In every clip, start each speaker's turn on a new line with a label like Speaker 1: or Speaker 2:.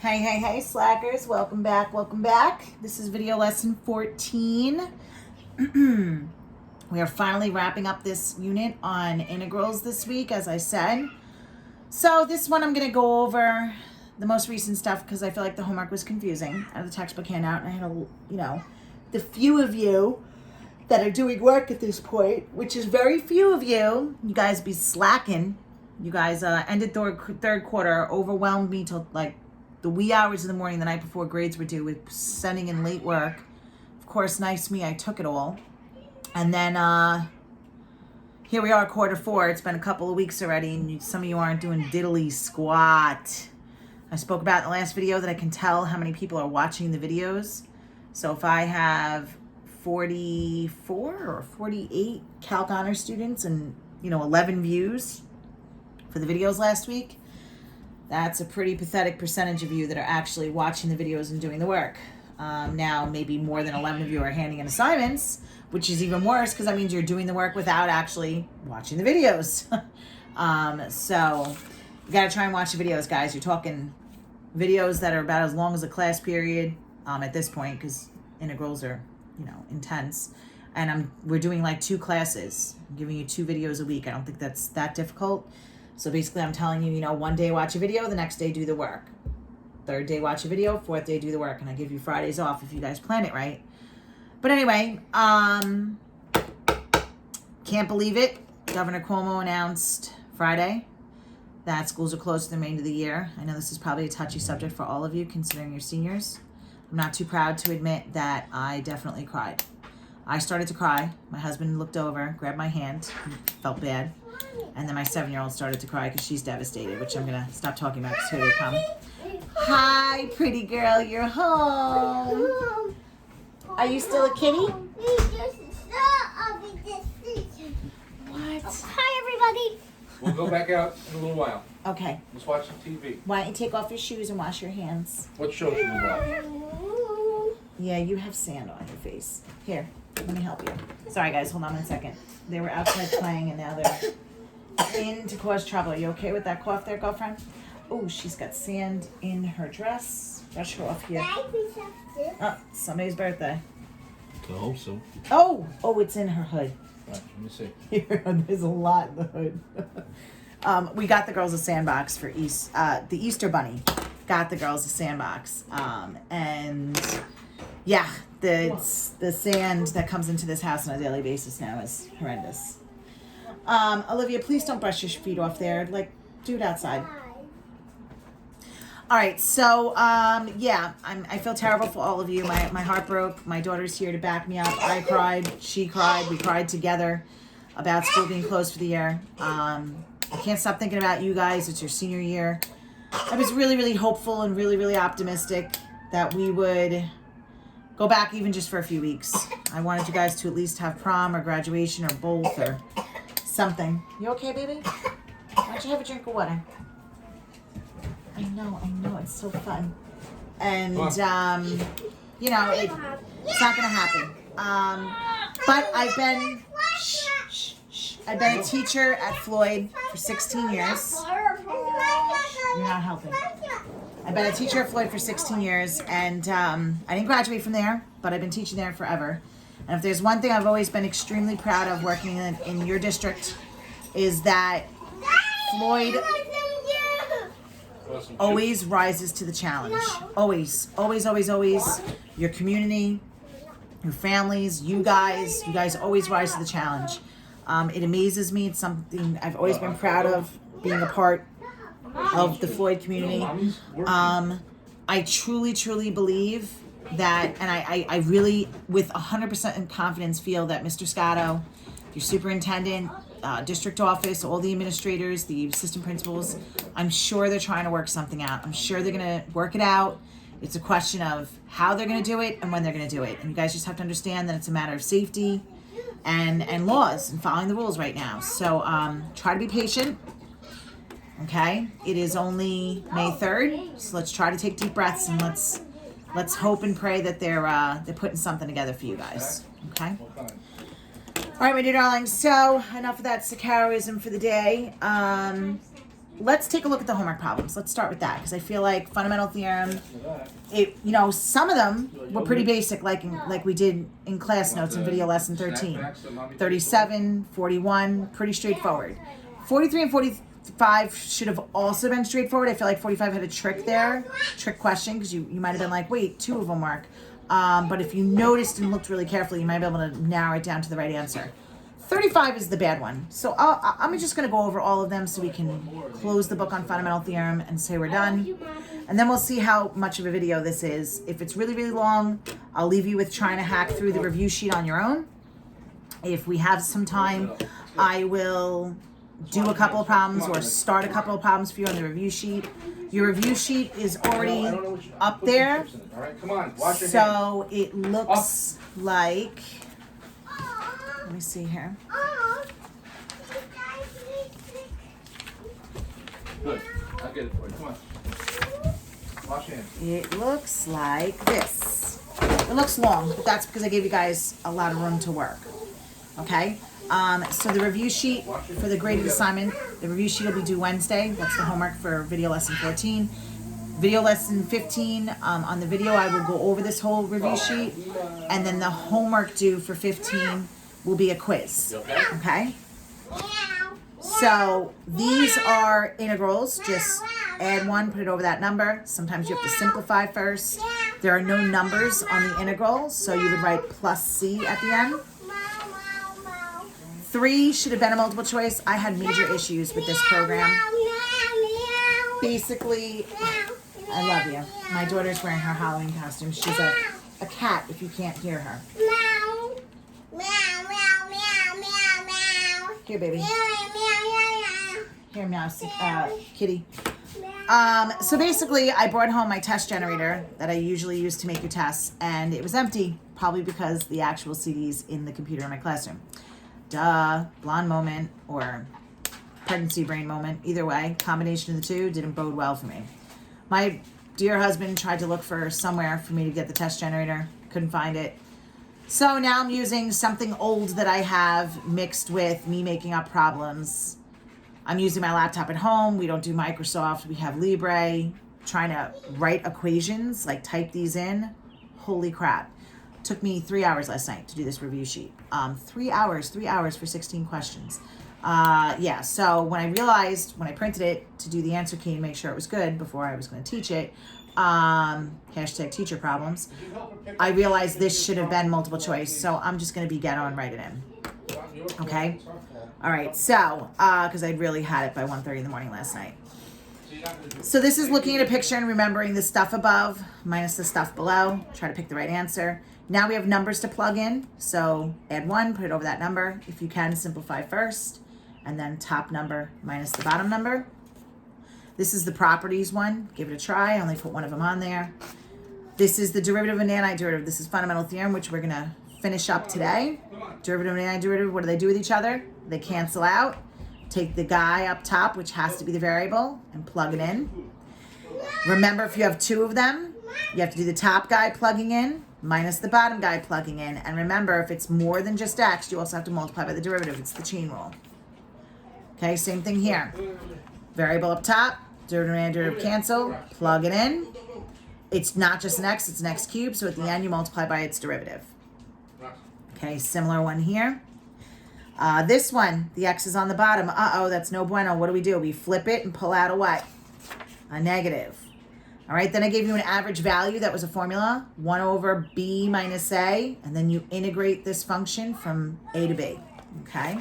Speaker 1: Hey, slackers. Welcome back. This is video lesson 14. We are finally wrapping up this unit on integrals this week, as I said. So this one I'm going to go over the most recent stuff because I feel like the homework was confusing. I have the textbook handout and I had the few of you that are doing work at this point, which is very few of you. You guys be slacking. You guys ended third quarter, overwhelmed me till like the wee hours of the morning the night before grades were due with sending in late work. Of course, nice me, I took it all. And then here we are, quarter four. It's been a couple of weeks already, and some of you aren't doing diddly squat. I spoke about in the last video that I can tell how many people are watching the videos. So if I have 44 or 48 Calc Honor students and 11 views for the videos last week, that's a pretty pathetic percentage of you that are actually watching the videos and doing the work. Now maybe more than 11 of you are handing in assignments, which is even worse because that means you're doing the work without actually watching the videos. So you got to try and watch the videos, guys. You're talking videos that are about as long as a class period at this point because integrals are intense. And we're doing like 2 classes. I'm giving you 2 videos a week. I don't think that's that difficult. So basically I'm telling you, one day watch a video, the next day do the work. Third day watch a video, fourth day do the work. And I give you Fridays off if you guys plan it right. But anyway, can't believe it. Governor Cuomo announced Friday that schools are closed for the remainder of the year. I know this is probably a touchy subject for all of you considering you're seniors. I'm not too proud to admit that I definitely cried. I started to cry. My husband looked over, grabbed my hand, felt bad. And then my 7-year-old started to cry because she's devastated, which I'm going to stop talking about because here they come. Hi, pretty girl, you're home. Are you still a kitty? What?
Speaker 2: Hi, everybody.
Speaker 3: We'll go back out in a little while.
Speaker 1: Okay.
Speaker 3: Let's watch some TV.
Speaker 1: Why don't you take off your shoes and wash your hands?
Speaker 3: What show should we watch?
Speaker 1: Yeah, you have sand on your face. Here, let me help you. Sorry, guys, hold on one second. They were outside playing and now they're in to cause trouble. Are you okay with that cough there, girlfriend? Oh, she's got sand in her dress. Brush her off here. Oh, somebody's birthday.
Speaker 3: I hope so.
Speaker 1: Oh, it's in her hood.
Speaker 3: Right, let me see.
Speaker 1: Here, there's a lot in the hood. We got the girls a sandbox for the Easter Bunny. Got the girls a sandbox. And yeah, the sand that comes into this house on a daily basis now is horrendous. Olivia, please don't brush your feet off there. Like, do it outside. All right, so yeah, I feel terrible for all of you. My heart broke. My daughter's here to back me up. I cried. She cried. We cried together about school being closed for the year. I can't stop thinking about you guys. It's your senior year. I was really, really hopeful and really, really optimistic that we would go back even just for a few weeks. I wanted you guys to at least have prom or graduation or both or something. You okay, baby? Why don't you have a drink of water? I know, it's so fun. And, it's not gonna happen. But I've been a teacher at Floyd for 16 years. You're not helping. I've been a teacher at Floyd for 16 years, and I didn't graduate from there, but I've been teaching there forever. And if there's one thing I've always been extremely proud of working in your district is that Floyd always rises to the challenge. Always. Your community, your families, you guys always rise to the challenge. It amazes me. It's something I've always been proud of, being a part of the Floyd community. I truly believe that, and I really, with 100% confidence, feel that Mr. Scotto, your superintendent, district office, all the administrators, the assistant principals, I'm sure they're trying to work something out. I'm sure they're going to work it out. It's a question of how they're going to do it and when they're going to do it. And you guys just have to understand that it's a matter of safety and laws and following the rules right now. So try to be patient. Okay? It is only May 3rd, so let's try to take deep breaths and let's hope and pray that they're putting something together for you guys. Okay? All right, my dear darlings. So enough of that Sakaroism for the day. let's take a look at the homework problems. Let's start with that because I feel like fundamental theorem, some of them were pretty basic, like we did in class notes in video lesson 13. 37, 41, pretty straightforward. 43 and 45 should have also been straightforward. I feel like 45 had a trick question, because you might have been like, wait, 2 of them work. But if you noticed and looked really carefully, you might be able to narrow it down to the right answer. 35 is the bad one. So I'm just going to go over all of them so we can close the book on fundamental theorem and say we're done. And then we'll see how much of a video this is. If it's really, really long, I'll leave you with trying to hack through the review sheet on your own. If we have some time, I will do a couple of problems or start a couple of problems for you on the review sheet. Your review sheet is already up there.
Speaker 3: All right, come on, wash your hands.
Speaker 1: So it looks like, let me see here.
Speaker 3: Good. I'll get it for you. Come on. Wash your hands.
Speaker 1: It looks like this. It looks long, but that's because I gave you guys a lot of room to work. Okay? So the review sheet for the graded assignment, the review sheet will be due Wednesday. That's the homework for video lesson 14. Video lesson 15, on the video I will go over this whole review sheet, and then the homework due for 15 will be a quiz. Okay? So these are integrals. Just add 1, put it over that number. Sometimes you have to simplify first. There are no numbers on the integral, so you would write plus C at the end. 3 should have been a multiple choice. I had major issues with this program. Basically, I love you. My daughter's wearing her Halloween costume. She's a cat if you can't hear her. Here, baby. Here, mouse, kitty. So basically, I brought home my test generator that I usually use to make your tests, and it was empty, probably because the actual CD's in the computer in my classroom. Duh, blonde moment or pregnancy brain moment. Either way, combination of the two didn't bode well for me. My dear husband tried to look for somewhere for me to get the test generator. Couldn't find it. So now I'm using something old that I have mixed with me making up problems. I'm using my laptop at home. We don't do Microsoft. We have Libre. Trying to write equations, like type these in. Holy crap. Took me 3 hours last night to do this review sheet. 3 hours for 16 questions. So when I realized, when I printed it to do the answer key and make sure it was good before I was going to teach it, hashtag teacher problems, I realized this should have been multiple choice. So I'm just going to be ghetto and write it in. Okay? All right. So, because I really had it by 1:30 in the morning last night. So this is looking at a picture and remembering the stuff above minus the stuff below. Try to pick the right answer. Now we have numbers to plug in. So add 1, put it over that number. If you can, simplify first. And then top number minus the bottom number. This is the properties one. Give it a try. I only put one of them on there. This is the derivative and antiderivative. This is fundamental theorem, which we're going to finish up today. Derivative and antiderivative, what do they do with each other? They cancel out. Take the guy up top, which has to be the variable, and plug it in. Remember, if you have 2 of them, you have to do the top guy plugging in minus the bottom guy plugging in. And remember, if it's more than just x, you also have to multiply by the derivative. It's the chain rule. Okay, same thing here. Variable up top, derivative and antiderivative cancel, plug it in. It's not just an x, it's an x cubed, so at the end you multiply by its derivative. Okay, similar one here. This one, the x is on the bottom. That's no bueno. What do? We flip it and pull out a what? A negative. All right, then I gave you an average value. That was a formula. 1 over b minus a, and then you integrate this function from a to b. Okay?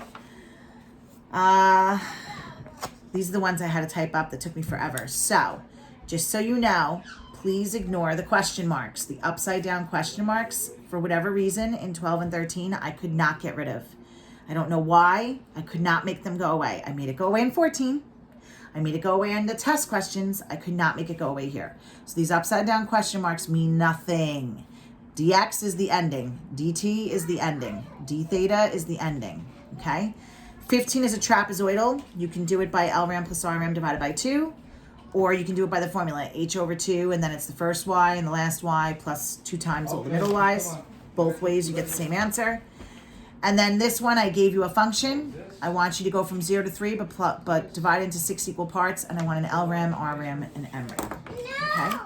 Speaker 1: These are the ones I had to type up that took me forever. So, just so you know, please ignore the question marks. The upside down question marks, for whatever reason, in 12 and 13, I could not get rid of. I don't know why. I could not make them go away. I made it go away in 14. I made it go away in the test questions. I could not make it go away here. So these upside down question marks mean nothing. dx is the ending. dt is the ending. d theta is the ending. Okay? 15 is a trapezoidal. You can do it by L rem plus R rem divided by 2. Or you can do it by the formula, h over 2, and then it's the first y and the last y plus 2 times all the middle y's. Both ways you get the same answer. And then this one, I gave you a function. I want you to go from 0 to 3, but divide into 6 equal parts. And I want an LREM, RREM, and MREM. Okay?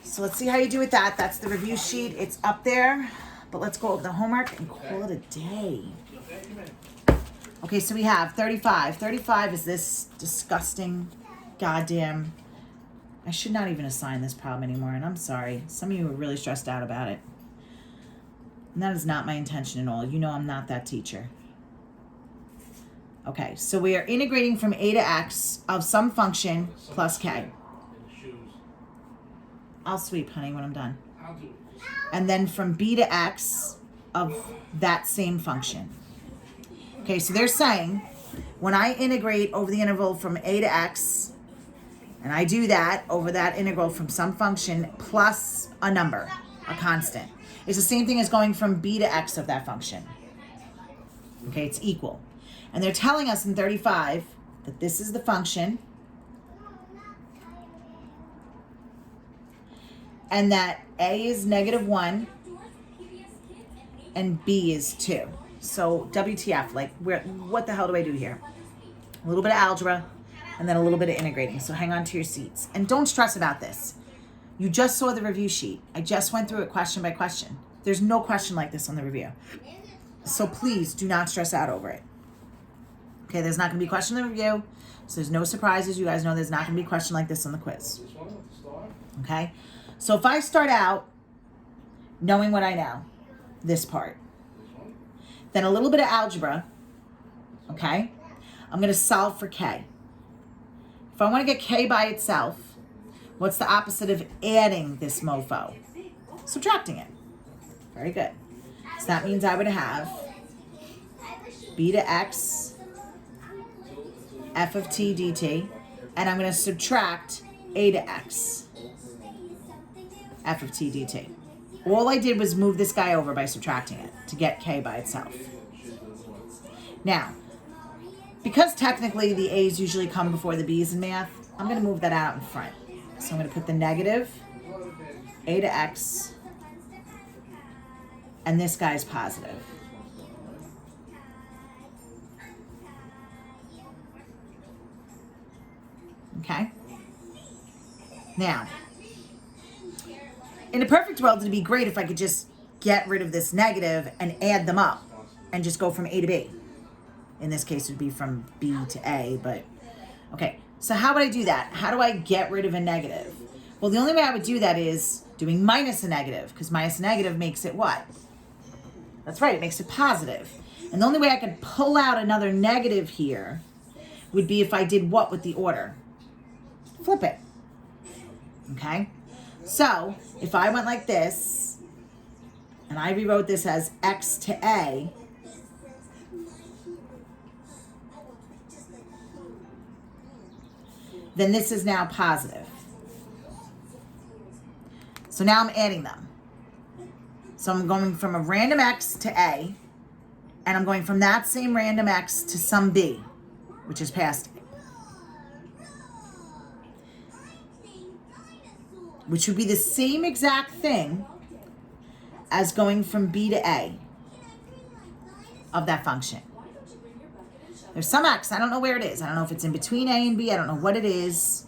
Speaker 1: So let's see how you do with that. That's the review sheet. It's up there. But let's go over the homework and call it a day. Okay, so we have 35. 35 is this disgusting, goddamn... I should not even assign this problem anymore, and I'm sorry. Some of you are really stressed out about it. And that is not my intention at all. You know I'm not that teacher. Okay, so we are integrating from a to x of some function plus k. I'll sweep, honey, when I'm done. And then from b to x of that same function. Okay, so they're saying when I integrate over the interval from a to x, and I do that over that integral from some function plus a number, a constant. It's the same thing as going from b to x of that function. Okay, it's equal. And they're telling us in 35 that this is the function and that a is -1 and b is 2. So WTF, like what the hell do I do here? A little bit of algebra and then a little bit of integrating. So hang on to your seats. And don't stress about this. You just saw the review sheet. I just went through it question by question. There's no question like this on the review. So please do not stress out over it. Okay, there's not going to be a question in the review. So there's no surprises. You guys know there's not going to be a question like this on the quiz. Okay? So if I start out knowing what I know, this part, then a little bit of algebra, okay? I'm going to solve for k. If I want to get k by itself, what's the opposite of adding this mofo? Subtracting it. Very good. So that means I would have b to x f of t dt, and I'm going to subtract a to x f of t dt. All I did was move this guy over by subtracting it to get k by itself. Now, because technically the a's usually come before the b's in math, I'm going to move that out in front. So I'm going to put the negative a to x, and this guy's positive. Okay? Now, in a perfect world, it'd be great if I could just get rid of this negative and add them up and just go from A to B. In this case, it would be from B to A, but okay. So how would I do that? How do I get rid of a negative? Well, the only way I would do that is doing minus a negative, because minus a negative makes it what? That's right, it makes it positive. And the only way I could pull out another negative here would be if I did what with the order? Flip it. Okay? So, if I went like this, and I rewrote this as x to a, then this is now positive. So now I'm adding them. So I'm going from a random x to a, and I'm going from that same random x to some b, which is past a, which would be the same exact thing as going from b to a of that function. There's some x, I don't know where it is. I don't know if it's in between a and b. I don't know what it is.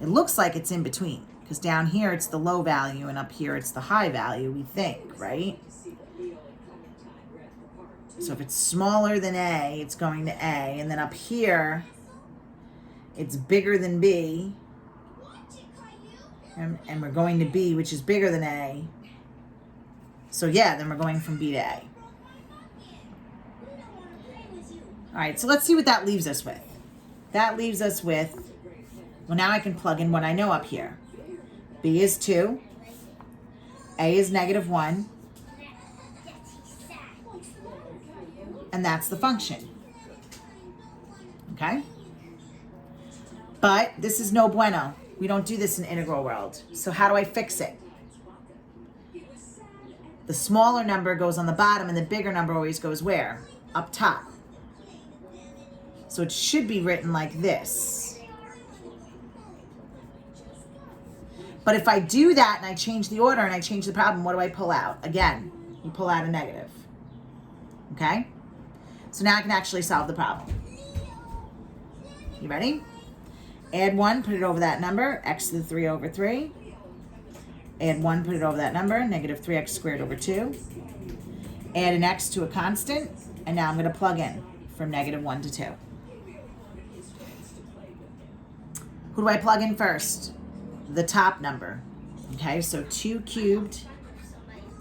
Speaker 1: It looks like it's in between, because down here it's the low value and up here it's the high value, we think, right? So if it's smaller than a, it's going to a, and then up here it's bigger than b, and we're going to b, which is bigger than a. So yeah, then we're going from b to a. All right, so let's see what that leaves us with. That leaves us with, well, now I can plug in what I know up here. B is 2, a is -1, and that's the function. Okay? But this is no bueno. We don't do this in integral world. So how do I fix it? The smaller number goes on the bottom, and the bigger number always goes where? Up top. So it should be written like this. But if I do that and I change the order and I change the problem, what do I pull out? Again, you pull out a negative. Okay? So now I can actually solve the problem. You ready? Add 1, put it over that number, x to the 3 over 3. Add 1, put it over that number, negative 3x squared over 2. Add an x to a constant, and now I'm going to plug in from negative 1 to 2. Who do I plug in first? The top number. Okay, so 2 cubed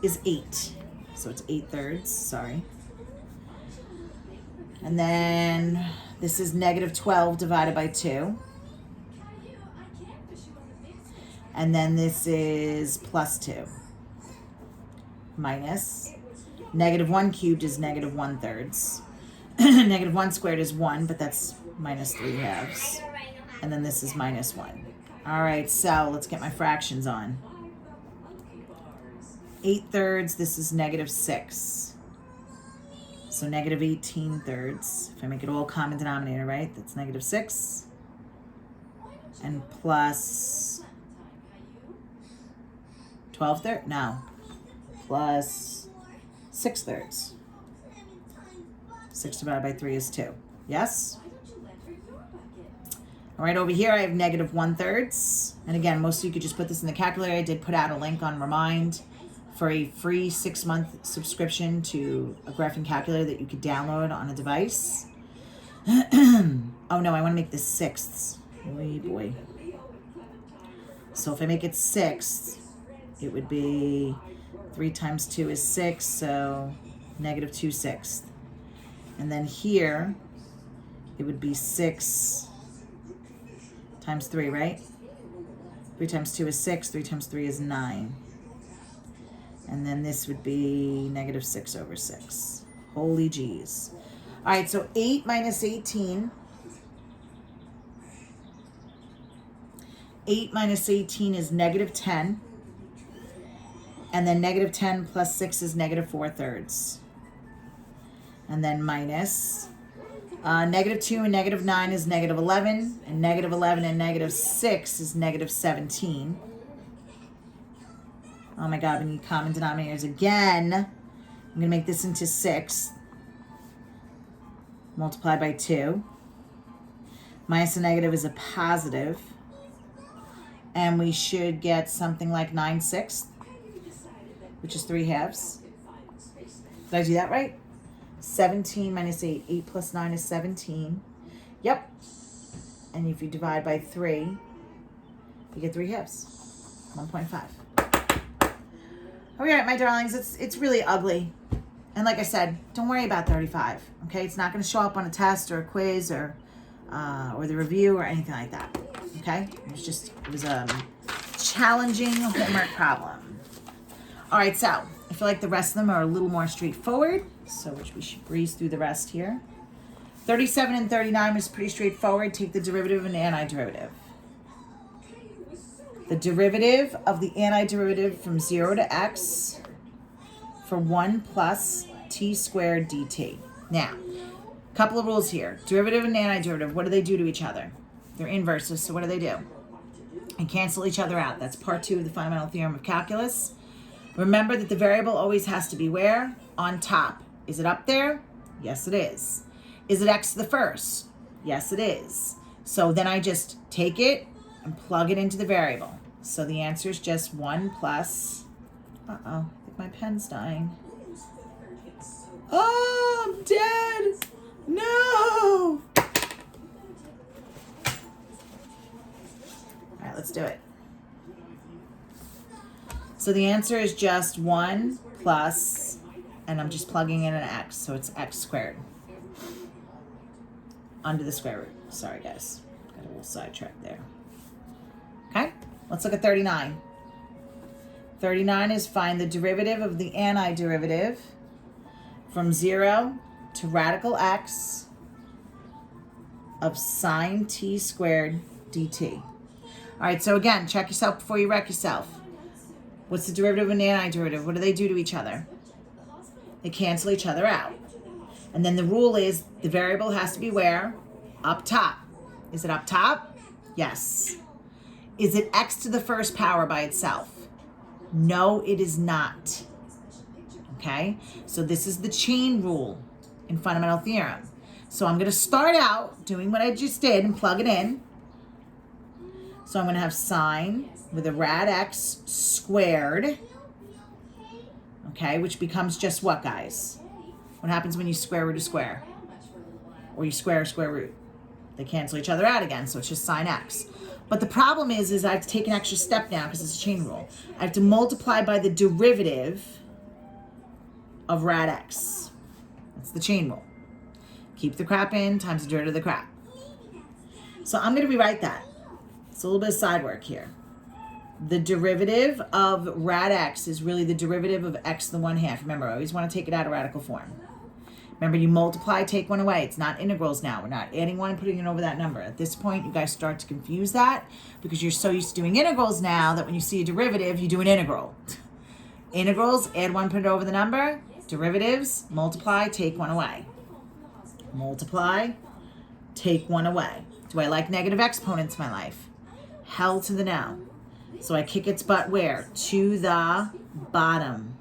Speaker 1: is 8. So it's 8/3, sorry. And then this is negative 12 divided by 2. And then this is plus 2. Minus. Negative 1 cubed is negative 1/3. Negative 1 squared is 1, but that's minus 3/2. And then this is minus 1. All right, so let's get my fractions on. 8/3, this is negative 6. So negative 18/3. If I make it all common denominator, right? That's negative 6. And plus 12/3? No. Plus 6/3. 6 divided by 3 is 2. Yes? All right, over here I have negative 1/3. And again, most of you could just put this in the calculator. I did put out a link on Remind for a free 6-month subscription to a graphing calculator that you could download on a device. Oh no, I want to make this sixths. Oh boy. So if I make it sixths, it would be 3 times 2 is 6, so negative 2/6. And then here, it would be 6 times 3, right? 3 times 2 is 6, 3 times 3 is 9. And then this would be negative 6/6. Holy jeez. All right, so 8 minus 18. 8 minus 18 is negative 10. And then negative 10 plus 6 is negative 4/3. And then minus. Negative 2 and negative 9 is negative 11. And negative 11 and negative 6 is negative 17. Oh my God, we need common denominators again. I'm going to make this into 6. Multiplied by 2. Minus a negative is a positive. And we should get something like 9/6, which is 3/2. Did I do that right? 17 minus 8. 8 plus 9 is 17. Yep. And if you divide by 3, you get 3/2. 1.5. All right, my darlings, it's really ugly. And like I said, don't worry about 35, okay? It's not going to show up on a test or a quiz or the review or anything like that, okay? It was a challenging homework problem. All right, so I feel like the rest of them are a little more straightforward, so we should breeze through the rest here. 37 and 39 is pretty straightforward. Take the derivative and antiderivative. The derivative of the antiderivative from 0 to x for 1 plus t squared dt. Now, a couple of rules here. Derivative and antiderivative, what do they do to each other? They're inverses, so what do? And cancel each other out. That's part 2 of the fundamental theorem of calculus. Remember that the variable always has to be where? On top. Is it up there? Yes, it is. Is it x to the first? Yes, it is. So then I just take it and plug it into the variable. So the answer is just 1 plus, I think my pen's dying. Oh, I'm dead. No. All right, let's do it. So the answer is just 1 plus, and I'm just plugging in an x, so it's x squared. Under the square root. Sorry, guys. Got a little sidetracked there. Okay, let's look at 39. 39 is find the derivative of the antiderivative from 0 to radical x of sine t squared dt. All right, so again, check yourself before you wreck yourself. What's the derivative and antiderivative? What do they do to each other? They cancel each other out. And then the rule is the variable has to be where? Up top. Is it up top? Yes. Is it x to the first power by itself? No, it is not. okay? So this is the chain rule in fundamental theorem. So I'm gonna start out doing what I just did and plug it in. So I'm gonna have sine with a rad x squared, okay, which becomes just what, guys? What happens when you square root a square? Or you square a square root? They cancel each other out again, so it's just sine x. But the problem is I have to take an extra step now because it's a chain rule. I have to multiply by the derivative of rad x. That's the chain rule. Keep the crap in times the derivative of the crap. So I'm going to rewrite that. It's a little bit of side work here. The derivative of rad x is really the derivative of x to the 1/2. Remember, I always want to take it out of radical form. Remember, you multiply, take one away. It's not integrals now. We're not adding one and putting it over that number. At this point, you guys start to confuse that because you're so used to doing integrals now that when you see a derivative, you do an integral. Integrals, add one, put it over the number. Derivatives, multiply, take one away. Multiply, take one away. Do I like negative exponents in my life? Hell to the no. So I kick its butt where? To the bottom.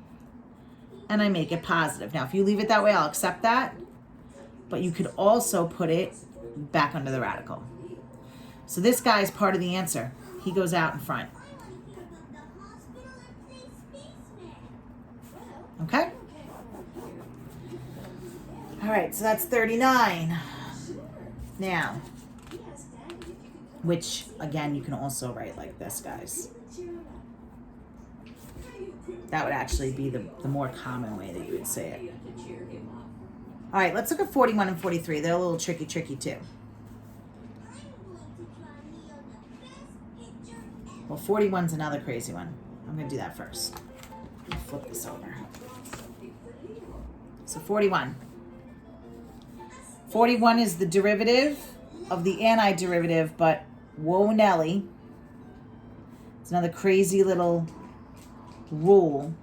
Speaker 1: And I make it positive. Now, if you leave it that way, I'll accept that. But you could also put it back under the radical. So this guy is part of the answer. He goes out in front. Okay? All right, so that's 39. Now, which, again, you can also write like this, guys. That would actually be the more common way that you would say it. All right, let's look at 41 and 43. They're a little tricky too. Well, 41's another crazy one. I'm going to do that first. Flip this over. So 41. 41 is the derivative of the antiderivative, but whoa Nelly. It's another crazy little rule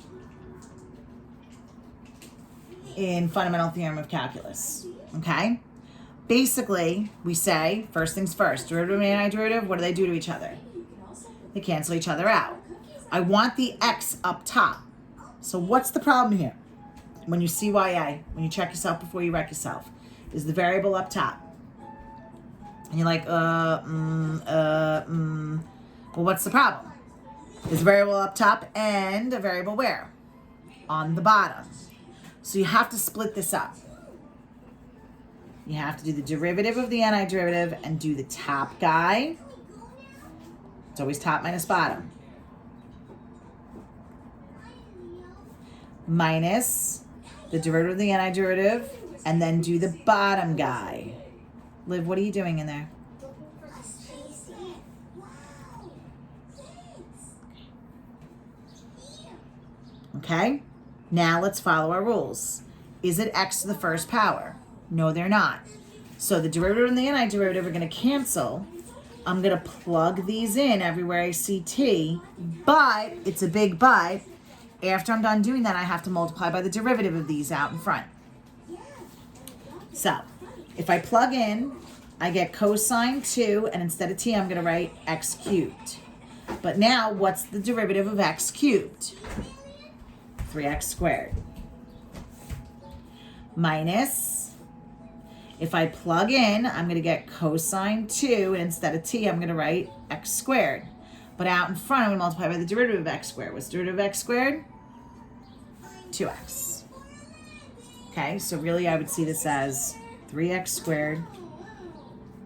Speaker 1: in fundamental theorem of calculus, okay? Basically, we say, first things first, derivative and antiderivative, what do they do to each other? They cancel each other out. I want the x up top. So what's the problem here? When you CYA, when you check yourself before you wreck yourself, is the variable up top. And you're like, well, what's the problem? There's a variable up top and a variable where? On the bottom. So you have to split this up. You have to do the derivative of the antiderivative and do the top guy. It's always top minus bottom. Minus the derivative of the antiderivative and then do the bottom guy. Liv, what are you doing in there? Okay, now let's follow our rules. Is it x to the first power? No, they're not. So the derivative and the antiderivative are going to cancel. I'm going to plug these in everywhere I see t, but, it's a big but, after I'm done doing that, I have to multiply by the derivative of these out in front. So, if I plug in, I get cosine 2, and instead of t, I'm going to write x cubed. But now, what's the derivative of x cubed? 3x squared. Minus, if I plug in, I'm going to get cosine 2, and instead of t, I'm going to write x squared. But out in front, I'm going to multiply by the derivative of x squared. What's the derivative of x squared? 2x. Okay, so really I would see this as 3x squared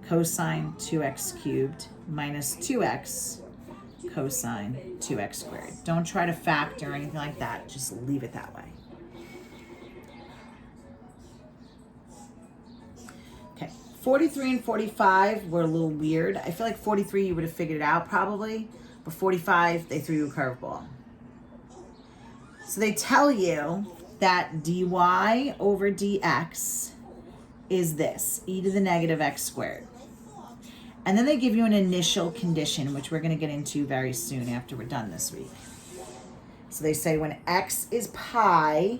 Speaker 1: cosine 2x cubed minus 2x cosine 2x squared. Don't try to factor or anything like that. Just leave it that way. Okay, 43 and 45 were a little weird. I feel like 43 you would have figured it out probably, but 45 they threw you a curveball. So they tell you that dy over dx is this, e to the negative x squared. And then they give you an initial condition, which we're going to get into very soon after we're done this week. So they say when x is pi,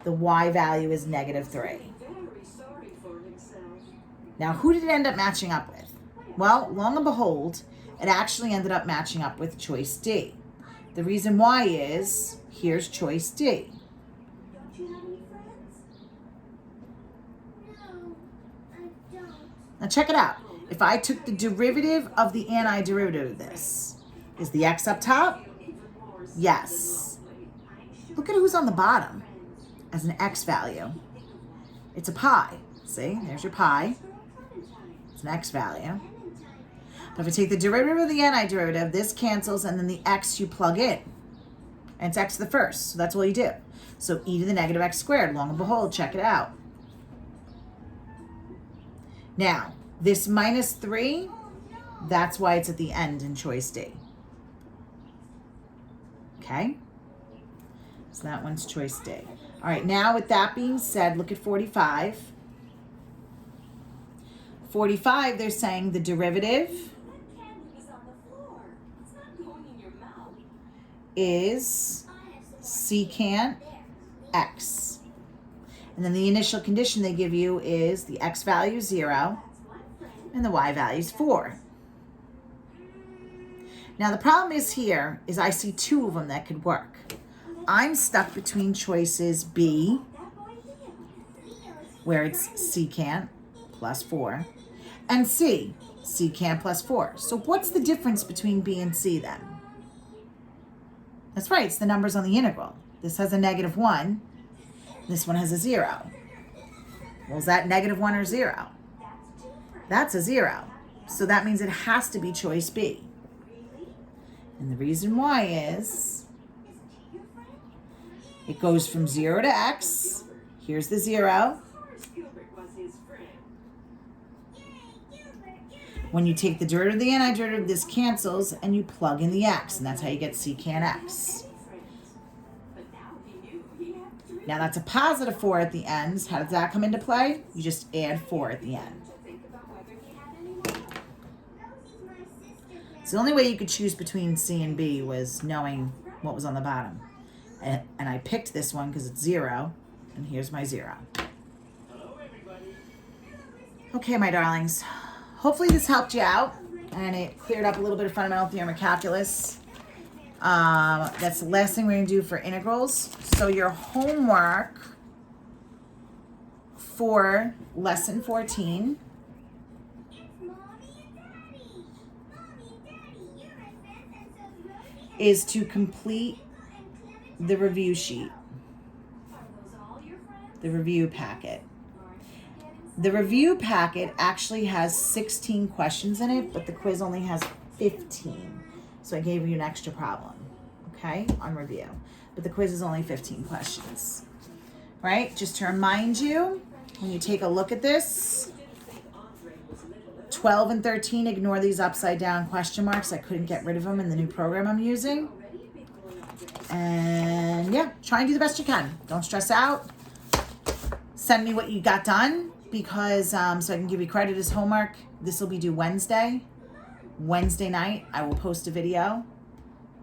Speaker 1: the y value is -3. Now, who did it end up matching up with? Well, long and behold, it actually ended up matching up with choice D. The reason why is, here's choice D. Now check it out. If I took the derivative of the antiderivative of this, is the x up top? Yes. Look at who's on the bottom as an x value. It's a pi. See, there's your pi. It's an x value. But if I take the derivative of the antiderivative, this cancels, and then the x you plug in. And it's x to the first, so that's all you do. So e to the negative x squared, lo and behold, check it out. Now, this minus 3, that's why it's at the end in choice D. Okay? So that one's choice D. All right, now with that being said, look at 45. 45, they're saying the derivative is secant x. And then the initial condition they give you is the x value 0 and the y value is 4. Now the problem is here is I see 2 of them that could work. I'm stuck between choices B, where it's secant plus 4, and C, secant plus 4. So what's the difference between B and C then? That's right, it's the numbers on the integral. This has a -1, this one has a 0. Well, is that -1 or 0? That's a 0. So that means it has to be choice B. And the reason why is it goes from 0 to x. Here's the 0. When you take the derivative of the antiderivative, this cancels, and you plug in the x, and that's how you get secant x. Now that's a positive 4 at the end. How does that come into play? You just add 4 at the end. So the only way you could choose between C and B was knowing what was on the bottom. And I picked this one because it's 0, and here's my 0. Okay, my darlings. Hopefully this helped you out, and it cleared up a little bit of fundamental theorem of calculus. That's the last thing we're going to do for integrals. So your homework for lesson 14 is to complete the review sheet, the review packet. The review packet actually has 16 questions in it, but the quiz only has 15. So I gave you an extra problem, okay, on review. But the quiz is only 15 questions, right? Just to remind you, when you take a look at this, 12 and 13, ignore these upside down question marks. I couldn't get rid of them in the new program I'm using. And yeah, try and do the best you can. Don't stress out. Send me what you got done, because so I can give you credit as homework. This will be due Wednesday. Wednesday night, I will post a video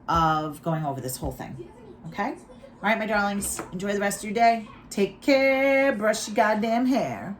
Speaker 1: of going over this whole thing. Okay? All right, my darlings. Enjoy the rest of your day. Take care. Brush your goddamn hair.